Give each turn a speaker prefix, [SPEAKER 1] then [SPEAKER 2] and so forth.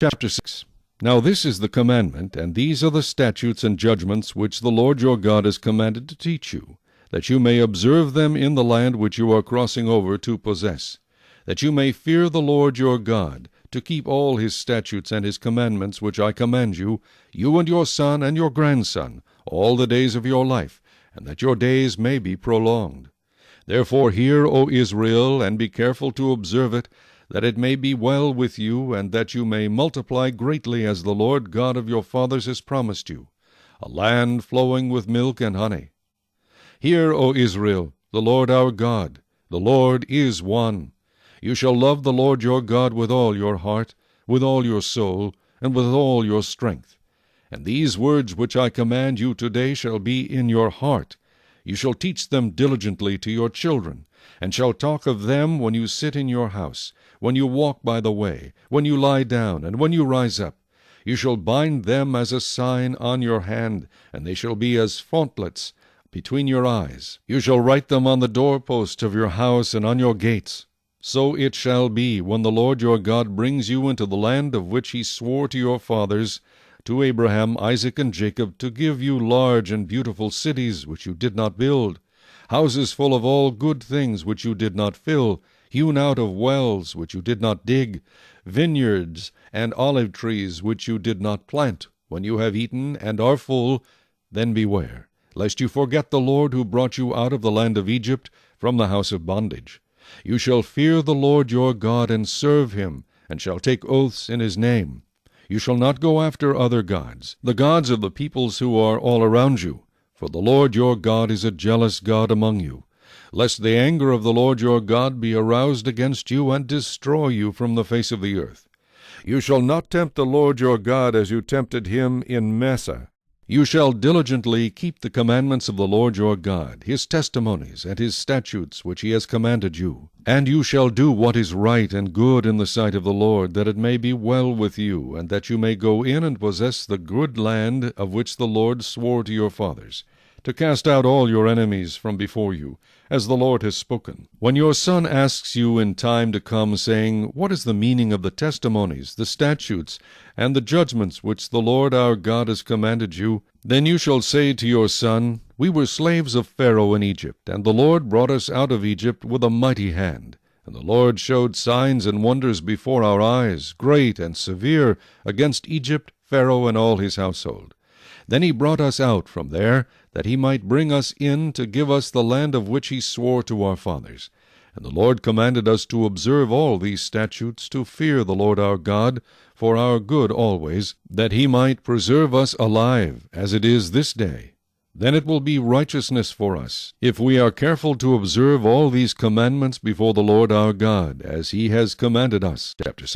[SPEAKER 1] Chapter 6. Now this is the commandment, and these are the statutes and judgments which the Lord your God has commanded to teach you, that you may observe them in the land which you are crossing over to possess, that you may fear the Lord your God, to keep all his statutes and his commandments which I command you, you and your son and your grandson, all the days of your life, and that your days may be prolonged. Therefore hear, O Israel, and be careful to observe it, that it may be well with you, and that you may multiply greatly as the Lord God of your fathers has promised you, a land flowing with milk and honey. Hear, O Israel, the Lord our God, the Lord is one. You shall love the Lord your God with all your heart, with all your soul, and with all your strength. And these words which I command you today shall be in your heart. You shall teach them diligently to your children, and shall talk of them when you sit in your house, when you walk by the way, when you lie down, and when you rise up. You shall bind them as a sign on your hand, and they shall be as frontlets between your eyes. You shall write them on the doorposts of your house and on your gates. So it shall be, when the Lord your God brings you into the land of which he swore to your fathers, to Abraham, Isaac, and Jacob, to give you large and beautiful cities which you did not build, houses full of all good things which you did not fill, hewn out of wells which you did not dig, vineyards and olive trees which you did not plant. When you have eaten and are full, then beware, lest you forget the Lord who brought you out of the land of Egypt from the house of bondage. You shall fear the Lord your God and serve him, and shall take oaths in his name. You shall not go after other gods, the gods of the peoples who are all around you, for the Lord your God is a jealous God among you, lest the anger of the Lord your God be aroused against you and destroy you from the face of the earth. You shall not tempt the Lord your God as you tempted him in Massa. You shall diligently keep the commandments of the Lord your God, his testimonies, and his statutes which he has commanded you. And you shall do what is right and good in the sight of the Lord, that it may be well with you, and that you may go in and possess the good land of which the Lord swore to your fathers, to cast out all your enemies from before you, as the Lord has spoken. When your son asks you in time to come, saying, What is the meaning of the testimonies, the statutes, and the judgments which the Lord our God has commanded you? Then you shall say to your son, We were slaves of Pharaoh in Egypt, and the Lord brought us out of Egypt with a mighty hand. And the Lord showed signs and wonders before our eyes, great and severe, against Egypt, Pharaoh, and all his household. Then he brought us out from there, that he might bring us in to give us the land of which he swore to our fathers. And the Lord commanded us to observe all these statutes, to fear the Lord our God, for our good always, that he might preserve us alive, as it is this day. Then it will be righteousness for us, if we are careful to observe all these commandments before the Lord our God, as he has commanded us. Chapter 7.